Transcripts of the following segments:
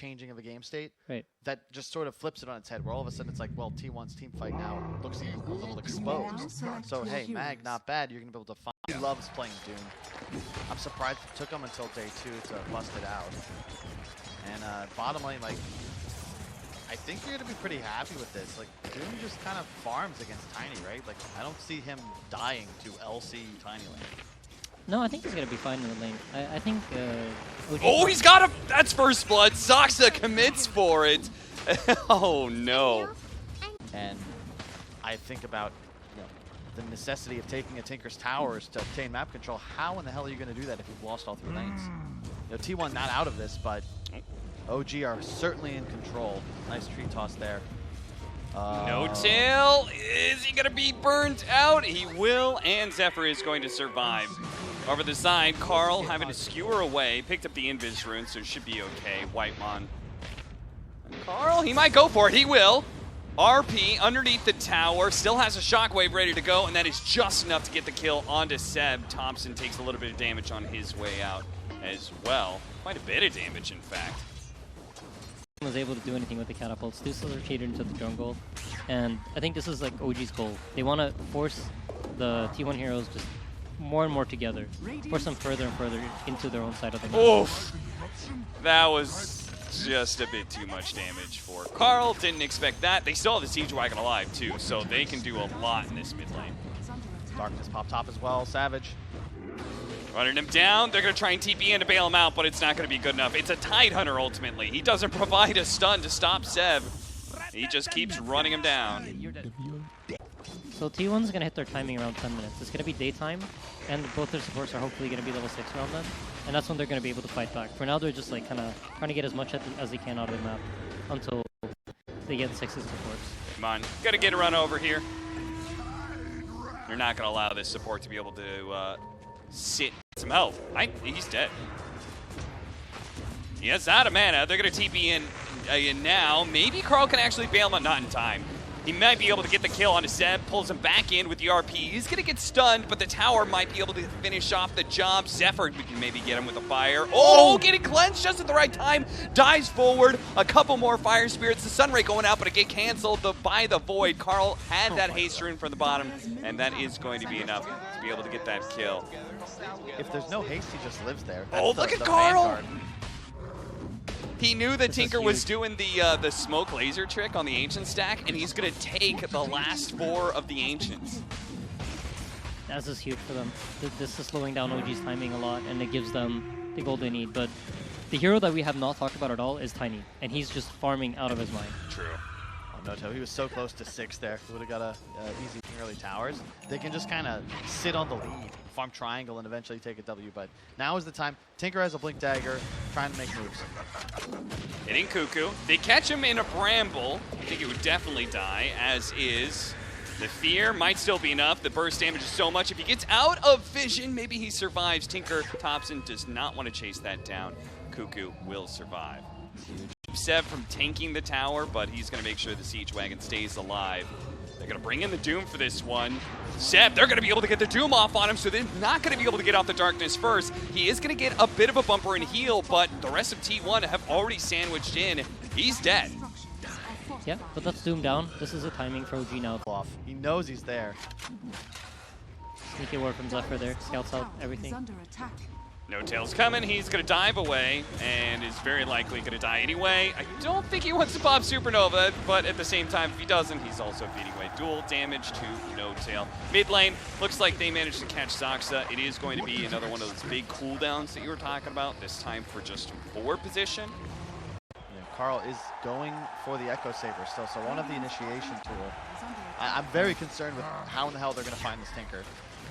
changing of a game state, right, that just sort of flips it on its head, where all of a sudden it's like, well, T1's team fight now looks a little exposed. So hey, Mag, not bad. You're gonna be able to find. He loves playing Doom. I'm surprised it took him until day 2 to bust it out. And bottom lane, like, I think you're gonna be pretty happy with this. Like, Doom just kind of farms against Tiny, right? Like, I don't see him dying to LC Tiny lane. No, I think he's gonna be fine in the lane. I think. Oh, he's got him! That's first blood. Zoxa commits for it. Oh no. And I think about the necessity of taking a Tinker's Towers to obtain map control. How in the hell are you going to do that if you've lost all 3 lanes? T1 not out of this, but OG are certainly in control. Nice tree toss there. No tail. Is he going to be burnt out? He will, and Zephyr is going to survive. Over the side, Carl having to skewer away. Picked up the Invis rune, so should be okay. Whitemon. Carl, he might go for it. He will. RP underneath the tower, still has a shockwave ready to go, and that is just enough to get the kill onto Seb. Thompson takes a little bit of damage on his way out as well. Quite a bit of damage, in fact. Was able to do anything with the catapults. This is cheated into the jungle, and I think this is like OG's goal. They want to force the T1 heroes just more and more together, force them further and further into their own side of the map. Oof! That was just a bit too much damage for Carl. Didn't expect that. They still have the Siege Wagon alive too, so they can do a lot in this mid lane. Darkness pop top as well. Savage. Running him down. They're going to try and TP in to bail him out, but it's not going to be good enough. It's a Tidehunter ultimately. He doesn't provide a stun to stop Seb. He just keeps running him down. So T1's going to hit their timing around 10 minutes. It's going to be daytime, and both their supports are hopefully going to be level 6 around then. And that's when they're going to be able to fight back. For now, they're just like kind of trying to get as much as they can out of the map until they get 6 supports. Come on, got to get a run over here. They're not going to allow this support to be able to sit some health. He's dead. He has out of mana. They're going to TP in now. Maybe Carl can actually bail him out. Not in time. He might be able to get the kill onto Seb, pulls him back in with the RP. He's going to get stunned, but the tower might be able to finish off the job. Zephyr, we can maybe get him with a fire. Oh, getting cleansed just at the right time. Dives forward. A couple more fire spirits. The Sunray going out, but it get canceled by the Void. Carl had that haste rune from the bottom, and that is going to be enough to be able to get that kill. If there's no haste, he just lives there. That's look at Carl! He knew that Tinker was doing the smoke laser trick on the Ancient stack, and he's going to take the last 4 of the Ancients. This is huge for them. This is slowing down OG's timing a lot, and it gives them the gold they need. But the hero that we have not talked about at all is Tiny, and he's just farming out of his mind. True. Oh, no, he was so close to 6 there. He would have got a easy early towers. They can just kind of sit on the lead, farm triangle, and eventually take a W. But now is the time. Tinker has a blink dagger, trying to make moves. Hitting Cuckoo. They catch him in a bramble. I think he would definitely die, as is the fear. Might still be enough. The burst damage is so much. If he gets out of vision, maybe he survives. Tinker Thompson does not want to chase that down. Cuckoo will survive. Seb from tanking the tower, but he's going to make sure the Siege Wagon stays alive. They're going to bring in the Doom for this one. Seb, they're going to be able to get the Doom off on him, so they're not going to be able to get off the darkness first. He is going to get a bit of a bumper and heal, but the rest of T1 have already sandwiched in. He's dead. Yeah, but that's Doom down. This is a timing for OG now. He knows he's there. Sneaky ward from Zephyr there. Scouts out everything. No tails coming. He's going to dive away and is very likely going to die anyway. I don't think he wants to pop Supernova, but at the same time, if he doesn't, he's also feeding away dual damage to No Tail. Mid lane, looks like they managed to catch Zoxa. It is going to be another one of those big cooldowns that you were talking about, this time for just 4 position. Yeah, Carl is going for the Echo Saber still, so one of the initiation tool. I'm very concerned with how in the hell they're going to find this Tinker.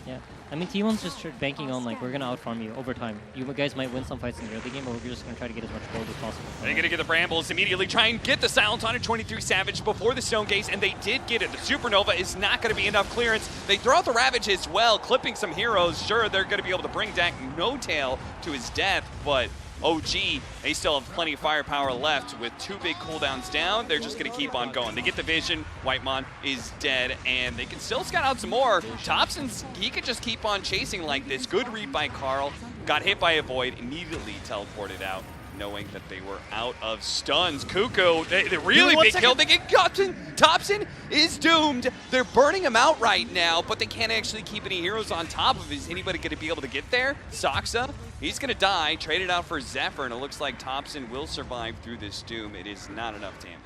Yeah, I mean T1's just banking on like we're gonna outfarm you over time. You guys might win some fights in the early game, but we're just gonna try to get as much gold as possible. They're gonna get the Brambles immediately, try and get the silence on a 23 Savage before the Stone Gaze, and they did get it. The Supernova is not gonna be enough clearance. They throw out the Ravage as well, clipping some heroes. Sure, they're gonna be able to bring back No Tail to his death, but OG, they still have plenty of firepower left with 2 big cooldowns down. They're just going to keep on going. They get the vision. Whitemon is dead, and they can still scout out some more. Thompson's, he could just keep on chasing like this. Good read by Carl. Got hit by a Void, immediately teleported out. knowing that they were out of stuns. Cuckoo, the really One big second. kill. They get Thompson. Thompson is doomed. They're burning him out right now, but they can't actually keep any heroes on top of him. Is anybody going to be able to get there? Saksa, he's going to die. Traded out for Zephyr, and it looks like Thompson will survive through this doom. It is not enough damage.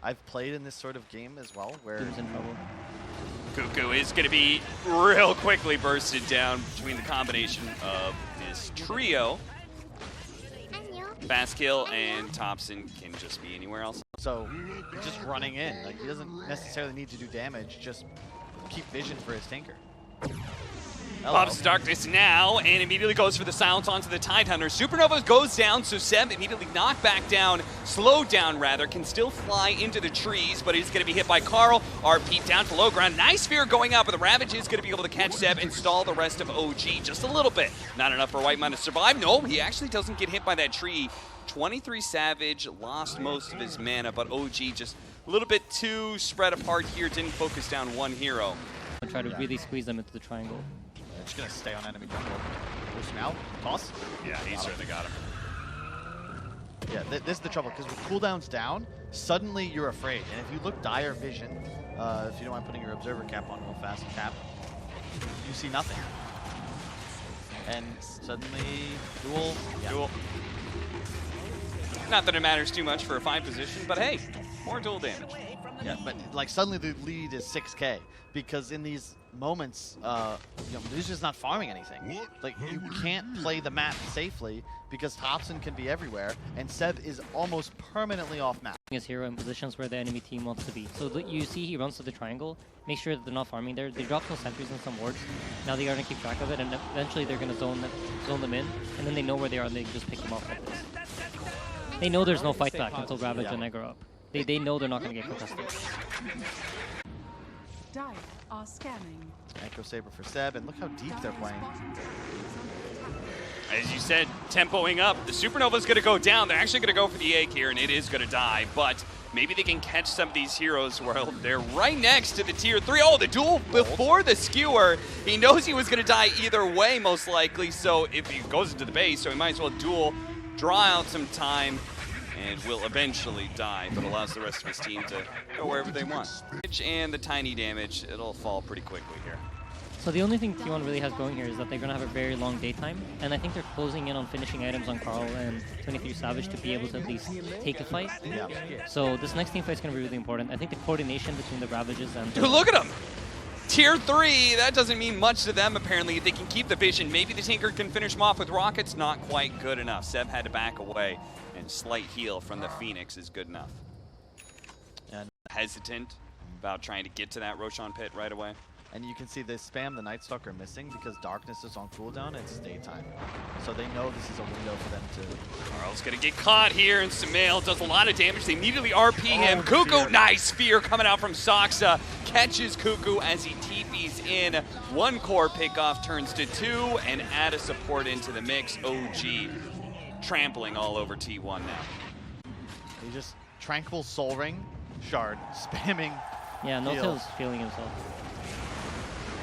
I've played in this sort of game as well, where Doom's in trouble. Cuckoo is going to be real quickly bursted down between the combination of this trio. Fast kill and Thompson can just be anywhere else. so just running in, like he doesn't necessarily need to do damage, just keep vision for his tinker. Hello. Pops Darkness now, and immediately goes for the silence onto the Tidehunter. Supernova goes down, so Seb immediately knocked back down, slowed down rather, can still fly into the trees, but he's going to be hit by Carl. RP down to low ground. Nice fear going out, but the Ravage is going to be able to catch Seb and stall the rest of OG just a little bit. Not enough for White Man to survive. No, he actually doesn't get hit by that tree. 23 Savage, lost most of his mana, but OG just a little bit too spread apart here, didn't focus down one hero. I'll try to really squeeze them into the triangle. They're just gonna stay on enemy jungle. Push him out. Toss. Yeah, he certainly got him. Yeah, this is the trouble, because with cooldowns down, suddenly you're afraid. And if you look dire vision, if you don't mind putting your observer cap on real fast, cap, you see nothing. And suddenly, duel. Yeah. Duel. Not that it matters too much for a 5 position, but hey, more duel damage. Yeah, but like suddenly the lead is 6K, because in these moments, you know, Medusa's just not farming anything. Like, you can't play the map safely because Thompson can be everywhere, and Seb is almost permanently off map. His hero in positions where the enemy team wants to be. So you see he runs to the triangle, make sure that they're not farming there. They drop some sentries and some wards. Now they are going to keep track of it, and eventually they're going to zone them in, and then they know where they are and they can just pick them off like this. They know there's no fight back until Ravage and Egg are up. They know they're not going to get contested. Dire are scanning. Echo Saber for Seb, and look how deep they're playing. As you said, tempoing up. The Supernova's going to go down. They're actually going to go for the egg here, and it is going to die. But maybe they can catch some of these heroes while they're right next to the tier 3. Oh, the duel before the skewer. He knows he was going to die either way, most likely. So if he goes into the base, so he might as well duel, draw out some time, and will eventually die, but allows the rest of his team to go wherever they want. And the tiny damage, it'll fall pretty quickly here. So the only thing T1 really has going here is that they're going to have a very long daytime, and I think they're closing in on finishing items on Carl and 23 Savage to be able to at least take a fight. Yeah. So this next team fight is going to be really important. I think the coordination between the Ravages and... Dude, look at him! Tier 3, that doesn't mean much to them apparently. They can keep the vision. Maybe the Tinker can finish him off with rockets. Not quite good enough. Seb had to back away, and slight heal from the Phoenix is good enough. And hesitant about trying to get to that Roshan pit right away. And you can see they spam the Night Stalker missing because Darkness is on cooldown and it's daytime. So they know this is a window for them to... Carl's gonna get caught here, and SUMAIL does a lot of damage. They immediately RP him. Fear. Cuckoo, nice fear coming out from Saksa. Catches Cuckoo as he TPs in. 1 core pickoff turns to 2, and add a support into the mix. OG trampling all over T1 now. He just Tranquil Soul Ring, Shard, spamming. Yeah, heal. No-Tail's feeling himself.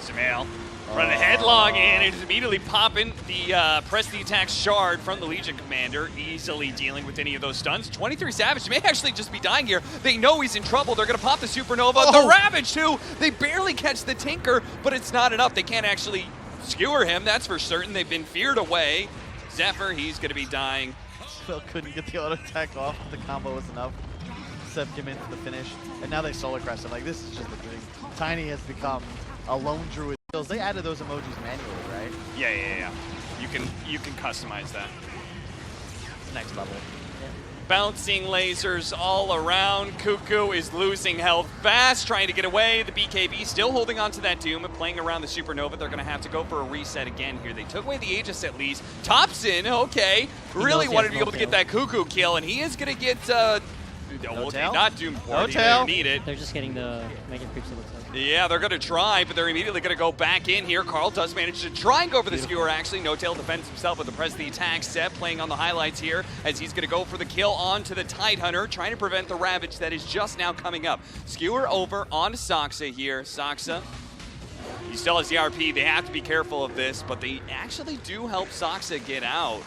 SUMAIL running a headlong in, and is immediately popping the press the attack shard from the Legion Commander, easily dealing with any of those stuns. 23 Savage may actually just be dying here. They know he's in trouble. They're going to pop the Supernova. The Ravage, too. They barely catch the Tinker, but it's not enough. They can't actually skewer him, that's for certain. They've been feared away. Zephyr, he's going to be dying. Still couldn't get the auto attack off. The combo was enough. Seb came in for the finish, and now they solar crest him. Like, this is just the dream. Tiny has become a lone druid. They added those emojis manually, right? Yeah. You can customize that. Next level. Bouncing lasers all around. Cuckoo is losing health fast, trying to get away. The BKB still holding on to that Doom and playing around the Supernova. They're going to have to go for a reset again here. They took away the Aegis at least. Thompson, okay, really wanted to be able to get that Cuckoo kill, and he is going to get... not Doom Port. They don't need it. They're just getting the Mega Creeps, it looks like. Yeah, they're going to try, but they're immediately going to go back in here. Carl does manage to try and go for the skewer, actually. No-Tail defends himself with the press of the attack. Seb playing on the highlights here as he's going to go for the kill onto the Tidehunter, trying to prevent the Ravage that is just now coming up. Skewer over onto Saksa here. Saksa, he still has the RP. They have to be careful of this, but they actually do help Saksa get out.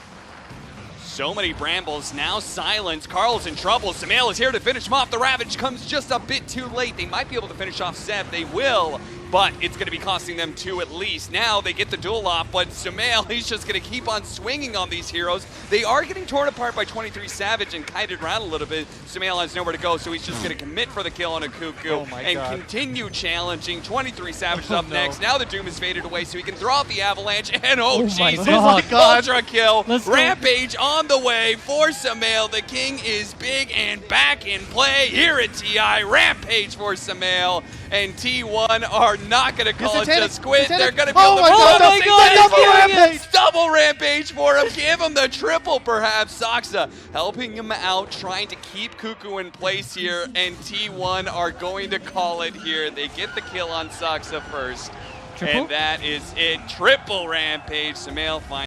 So many brambles, now silence. Carl's in trouble. SUMAIL is here to finish him off. The Ravage comes just a bit too late. They might be able to finish off Seb. They will, but it's going to be costing them 2 at least. Now they get the duel off, but SUMAIL, he's just going to keep on swinging on these heroes. They are getting torn apart by 23 Savage and kited around a little bit. SUMAIL has nowhere to go, so he's just going to commit for the kill on a Cuckoo and continue challenging. 23 Savage is up next. Now the Doom is faded away, so he can throw out the Avalanche. And Jesus, ultra kill. Rampage on the way for SUMAIL. The king is big and back in play here at TI. Rampage for SUMAIL. And T1 are not going to call it just quit. They're going to be able to double rampage for him. Give him the triple, perhaps. Saksa helping him out, trying to keep Cuckoo in place here. And T1 are going to call it here. They get the kill on Saksa first. And that is it. Triple rampage. SUMAIL finds